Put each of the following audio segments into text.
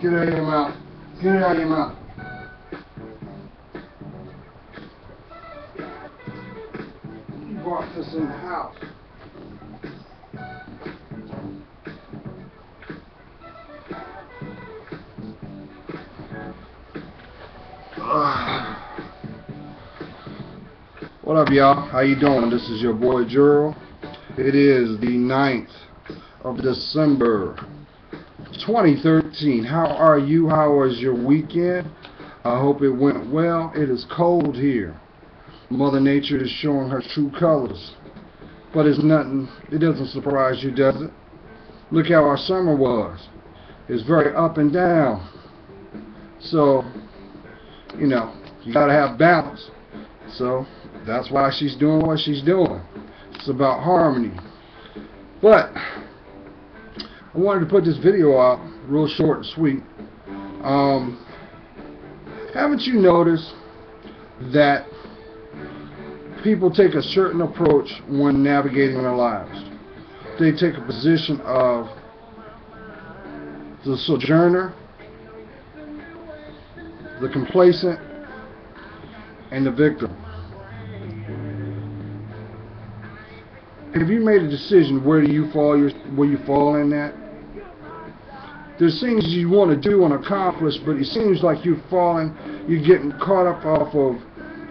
Get it out of your mouth. Get it out of your mouth. You brought this in the house. What up, y'all? How you doing? This is your boy Gerald. It is the 9th of December 2013. How are you? How was your weekend? I hope it went well. It is cold here. Mother Nature is showing her true colors. But it's nothing. It doesn't surprise you, does it? Look how our summer was. It's very up and down. So, you know, you gotta have balance. So that's why she's doing what she's doing. It's about harmony. But I wanted to put this video out real short and sweet. Haven't you noticed that people take a certain approach when navigating their lives? They take a position of the sojourner, the complacent, and the victim. Have you made a decision where do you fall? Where you fall in that? There's things you want to do and accomplish, but it seems like you're getting caught up off of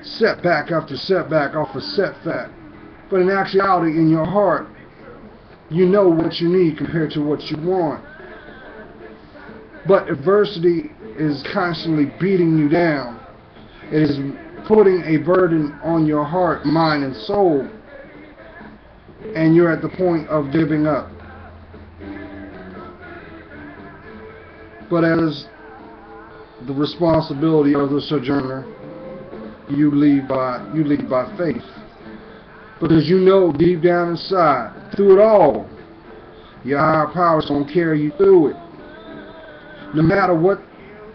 setback after setback, off of setback. But in actuality, in your heart, you know what you need compared to what you want. But adversity is constantly beating you down. It is putting a burden on your heart, mind, and soul. And you're at the point of giving up. But as the responsibility of the sojourner, you lead by faith. Because you know deep down inside, through it all, your higher power is going to carry you through it. No matter what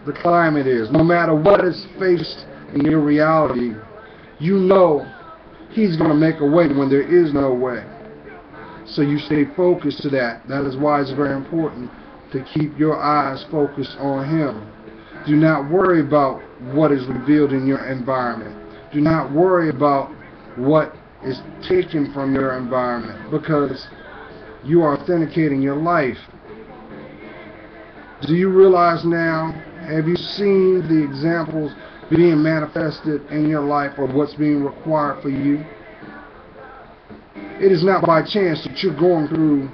the climate is, no matter what is faced in your reality, you know He's going to make a way when there is no way. So you stay focused to that. That is why it's very important to keep your eyes focused on Him. Do not worry about what is revealed in your environment. Do not worry about what is taken from your environment, because you are authenticating your life. Do you realize now, have you seen the examples being manifested in your life of what's being required for you? It is not by chance that you're going through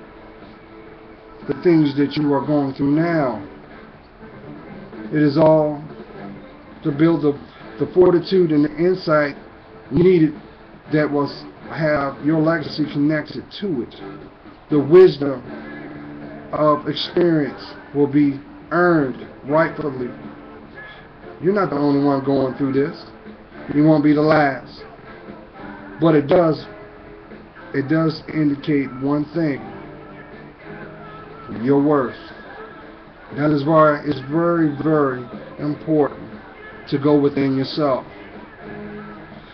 the things that you are going through now. It is all to build the fortitude and the insight needed that will have your legacy connected to it. The wisdom of experience will be earned rightfully. You're not the only one going through this. You won't be the last. But it does indicate one thing: your worth. That is why it's very, very important to go within yourself.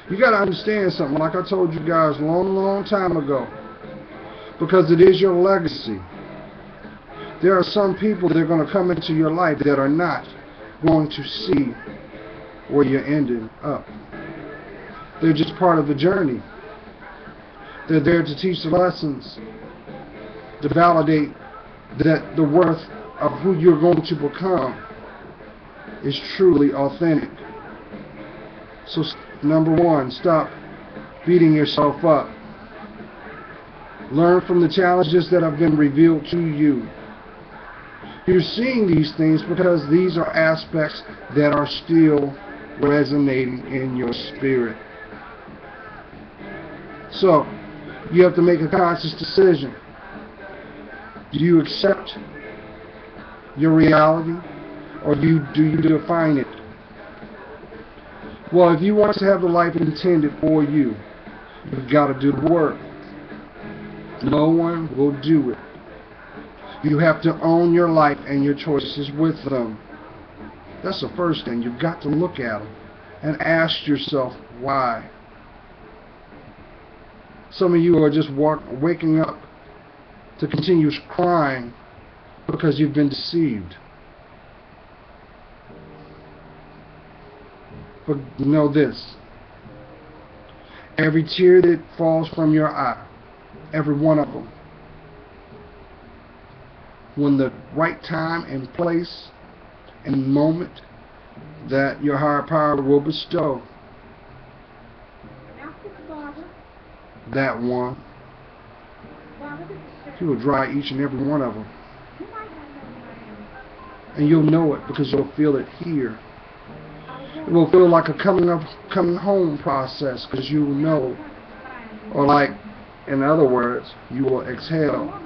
You got to understand something, like I told you guys a long, long time ago, because it is your legacy. There are some people that are going to come into your life that are not going to see where you're ending up. They're just part of the journey. They're there to teach the lessons, to validate that the worth of who you're going to become is truly authentic. So number one, stop beating yourself up. Learn from the challenges that have been revealed to you. You're seeing these things because these are aspects that are still resonating in your spirit. So you have to make a conscious decision. Do you accept your reality, or do you define it? Well, if you want to have the life intended for you, you've got to do the work. No one will do it. You have to own your life and your choices with them. That's the first thing. You've got to look at them and ask yourself why. Some of you are just waking up to continue crying because you've been deceived. But know this. Every tear that falls from your eye, every one of them, when the right time and place and moment that your higher power will bestow that one, he will dry each and every one of them. And you'll know it because you'll feel it here. It will feel like a coming home process because you will know. Or like, in other words, you will exhale.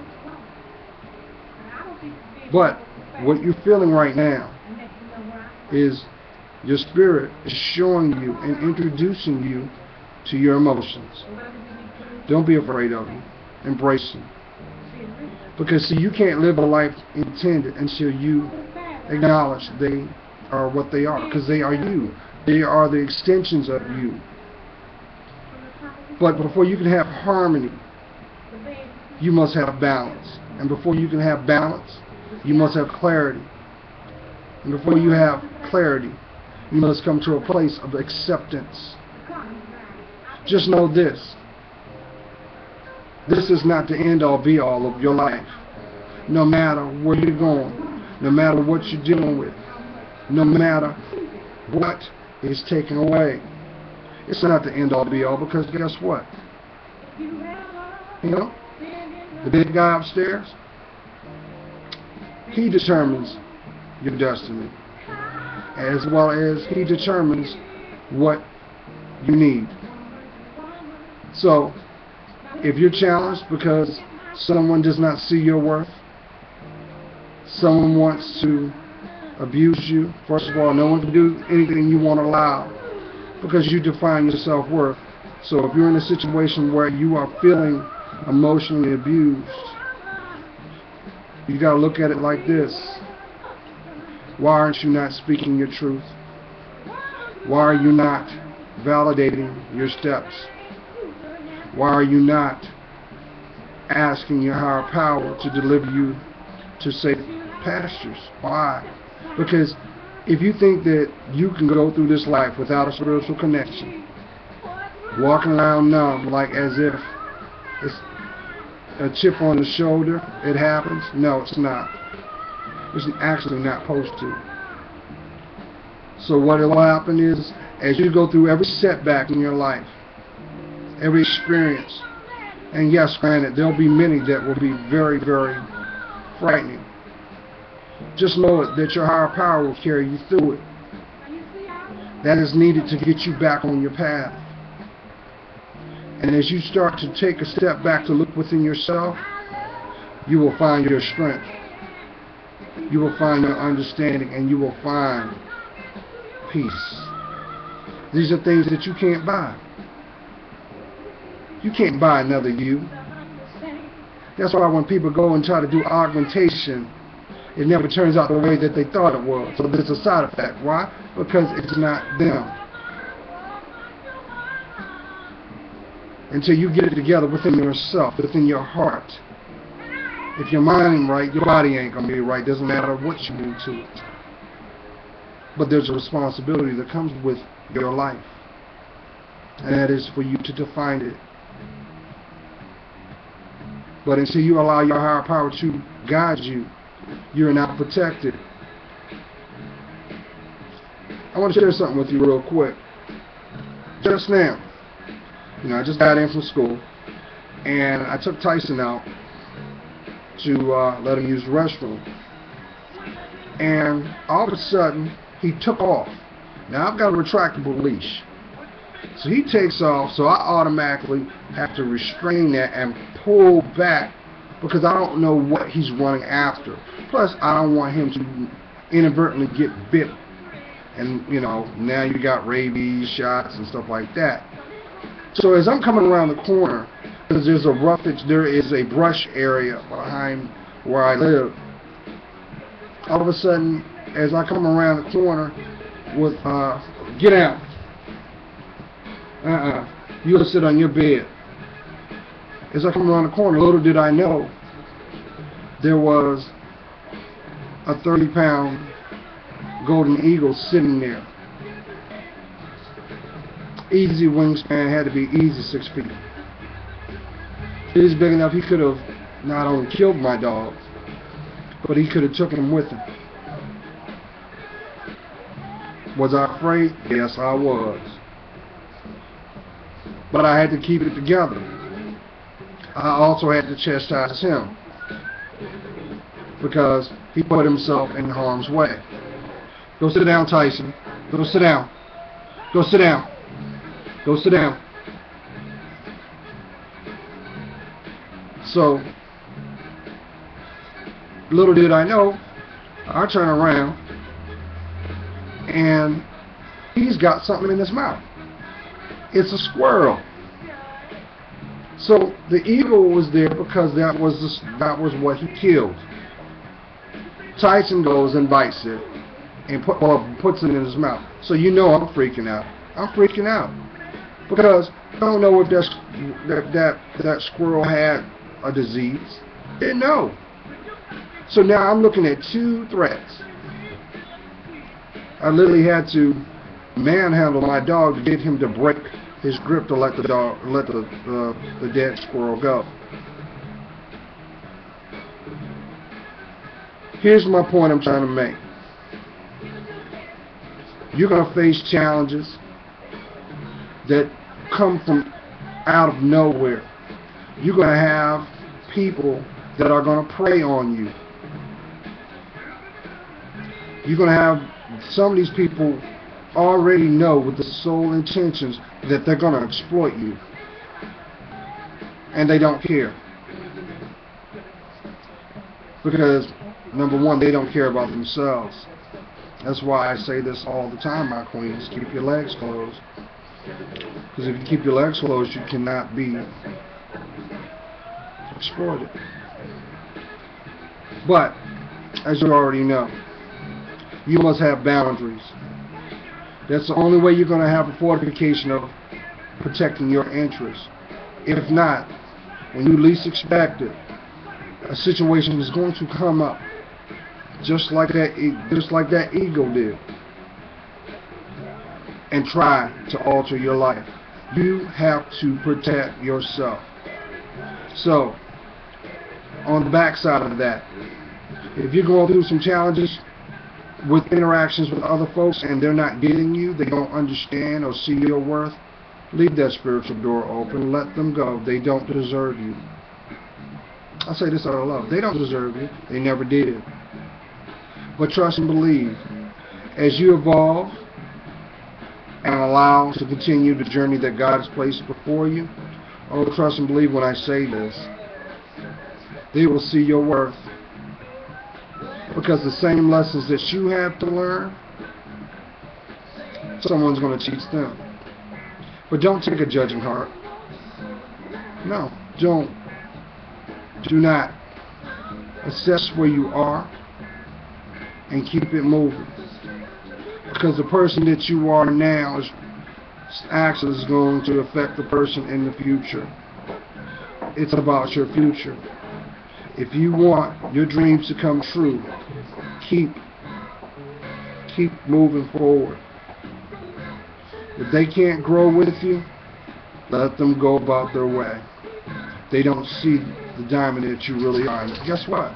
But what you're feeling right now is your spirit is showing you and introducing you to your emotions. Don't be afraid of them. Embrace them. Because see, you can't live a life intended until you acknowledge they are what they are. Because they are you. They are the extensions of you. But before you can have harmony, you must have balance. And before you can have balance, you must have clarity. And before you have clarity, you must come to a place of acceptance. Just know this. This is not the end-all be-all of your life. No matter where you're going, no matter what you're dealing with, no matter what is taken away, it's not the end-all be-all, because guess what? You know, the big guy upstairs, he determines your destiny, as well as he determines what you need. So, if you're challenged because someone does not see your worth, someone wants to abuse you, first of all, no one can do anything you won't allow because you define your self-worth. So if you're in a situation where you are feeling emotionally abused, you got to look at it like this. Why aren't you not speaking your truth? Why are you not validating your steps? Why are you not asking your higher power to deliver you to safe pastures? Why? Because if you think that you can go through this life without a spiritual connection, walking around numb like as if it's a chip on the shoulder, it happens. No, it's not. It's actually not supposed to. So what will happen is, as you go through every setback in your life, every experience, and yes, granted, there'll be many that will be very, very frightening. Just know it, that your higher power will carry you through it. That is needed to get you back on your path. And as you start to take a step back to look within yourself, you will find your strength. You will find your understanding, and you will find peace. These are things that you can't buy. You can't buy another you. That's why when people go and try to do augmentation, it never turns out the way that they thought it was. So there's a side effect. Why? Because it's not them. Until you get it together within yourself, within your heart. If your mind ain't right, your body ain't going to be right. Doesn't matter what you do to it. But there's a responsibility that comes with your life. And that is for you to define it. But until you allow your higher power to guide you, you're not protected. I want to share something with you real quick. Just now, I just got in from school, and I took Tyson out to let him use the restroom. And all of a sudden, he took off. Now, I've got a retractable leash. So he takes off, so I automatically have to restrain that and pull back because I don't know what he's running after. Plus, I don't want him to inadvertently get bit. And, now you got rabies shots and stuff like that. So as I'm coming around the corner, because there is a brush area behind where I live, all of a sudden, as I come around the corner with, get out. You'll sit on your bed. As I come around the corner, little did I know, there was a 30-pound golden eagle sitting there. easy wingspan had to be easy 6 feet. He's big enough he could have not only killed my dog, but he could have took him with him. Was I afraid? Yes, I was. But I had to keep it together. I also had to chastise him because he put himself in harm's way. Go sit down, Tyson. Go sit down. Go sit down. Go sit down. So, little did I know, I turn around and he's got something in his mouth. It's a squirrel. So the eagle was there because that was what he killed. Tyson goes and bites it and puts it in his mouth. So you know I'm freaking out. I'm freaking out because I don't know if that squirrel had a disease. Didn't know. So now I'm looking at 2 threats. I literally had to manhandle my dog to get him to break his grip to let the dead squirrel go. Here's my point I'm trying to make. You're going to face challenges that come from out of nowhere. You're going to have people that are going to prey on you. You're going to have some of these people already know with the sole intentions that they're going to exploit you. And they don't care. Because, number one, they don't care about themselves. That's why I say this all the time, my queens. Keep your legs closed. Because if you keep your legs closed, you cannot be exploited. But, as you already know, you must have boundaries. That's the only way you're going to have a fortification of protecting your interests. If not, when you least expect it, a situation is going to come up, just like that eagle did, and try to alter your life. You have to protect yourself. So, on the backside of that, if you're going through some challenges with interactions with other folks and they're not getting you, they don't understand or see your worth, leave that spiritual door open. Let them go. They don't deserve you. I say this out of love. They don't deserve you. They never did. But trust and believe, as you evolve and allow to continue the journey that God has placed before you, oh, trust and believe when I say this, they will see your worth. Because the same lessons that you have to learn, someone's going to teach them. But don't take a judging heart. No, don't. Do not assess where you are and keep it moving. Because the person that you are now is actually going to affect the person in the future. It's about your future. If you want your dreams to come true, keep moving forward. If they can't grow with you, let them go about their way. They don't see the diamond that you really are. And guess what?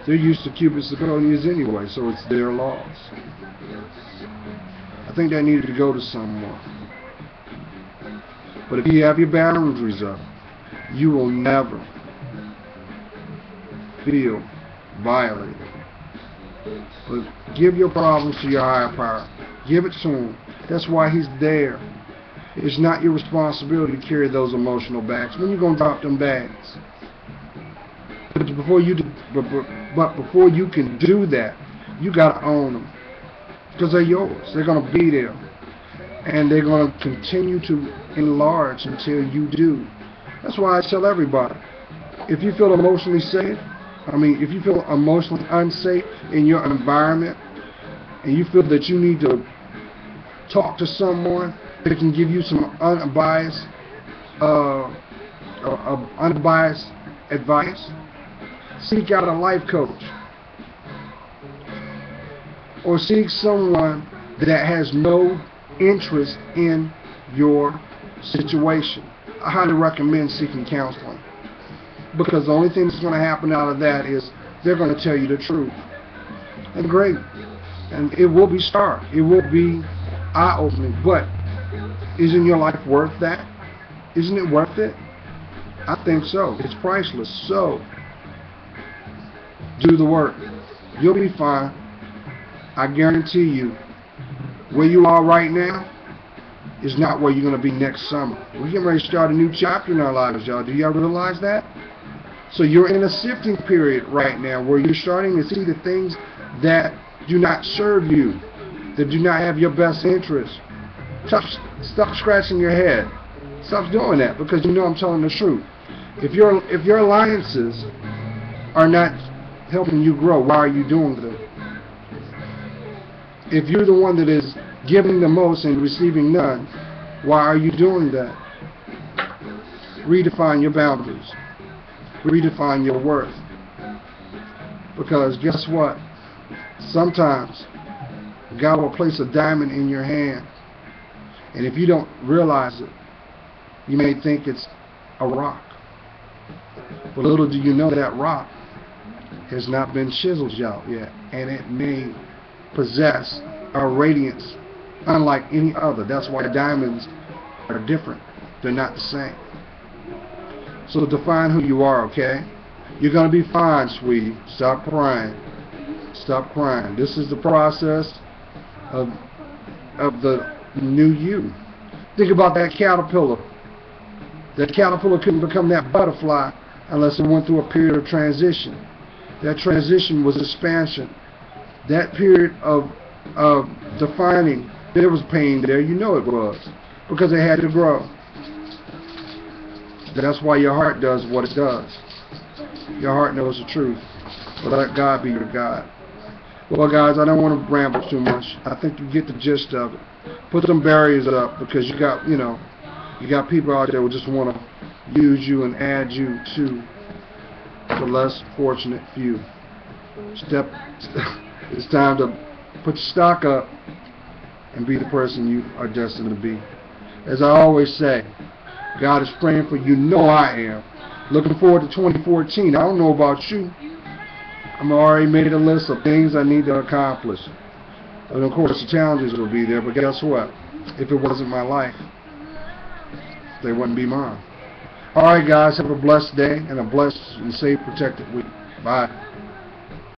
They're used to Cupid's zirconias anyway, so it's their laws. I think that needed to go to someone. But if you have your boundaries up, you will never feel violated. But give your problems to your higher power. Give it to him. That's why he's there. It's not your responsibility to carry those emotional bags. When you going to drop them bags? But before you can do that, you got to own them. Because they're yours. They're going to be there. And they're going to continue to enlarge until you do. That's why I tell everybody, if you feel emotionally safe, if you feel emotionally unsafe in your environment, and you feel that you need to talk to someone that can give you some unbiased advice, seek out a life coach. Or seek someone that has no interest in your situation. I highly recommend seeking counseling, because the only thing that's going to happen out of that is they're going to tell you the truth. And great. And it will be stark. It will be eye-opening. But isn't your life worth that? Isn't it worth it? I think so. It's priceless. So, do the work. You'll be fine. I guarantee you, where you are right now is not where you're going to be next summer. We're getting ready to start a new chapter in our lives, y'all. Do y'all realize that? So you're in a sifting period right now where you're starting to see the things that do not serve you, that do not have your best interest. Stop scratching your head. Stop doing that, because you know I'm telling the truth. If your alliances are not helping you grow, why are you doing them? If you're the one that is giving the most and receiving none, why are you doing that? Redefine your boundaries. Redefine your worth. Because guess what? Sometimes God will place a diamond in your hand, and if you don't realize it, you may think it's a rock. But little do you know that rock has not been chiseled out yet, and it may possess a radiance unlike any other. That's why diamonds are different. They're not the same. So define who you are, okay? You're going to be fine, sweetie. Stop crying. Stop crying. This is the process of the new you. Think about that caterpillar. That caterpillar couldn't become that butterfly unless it went through a period of transition. That transition was expansion. That period of defining, there was pain there. You know it was, because it had to grow. That's why your heart does what it does. Your heart knows the truth. But let God be your God. Well, guys, I don't want to ramble too much. I think you get the gist of it. Put some barriers up, because you got people out there who just want to use you and add you to the less fortunate few. It's time to put your stock up and be the person you are destined to be. As I always say, God is praying for you. Know I am. Looking forward to 2014. I don't know about you. I'm already made a list of things I need to accomplish. And of course the challenges will be there, but guess what? If it wasn't my life, they wouldn't be mine. Alright guys, have a blessed day and a blessed and safe, protected week. Bye.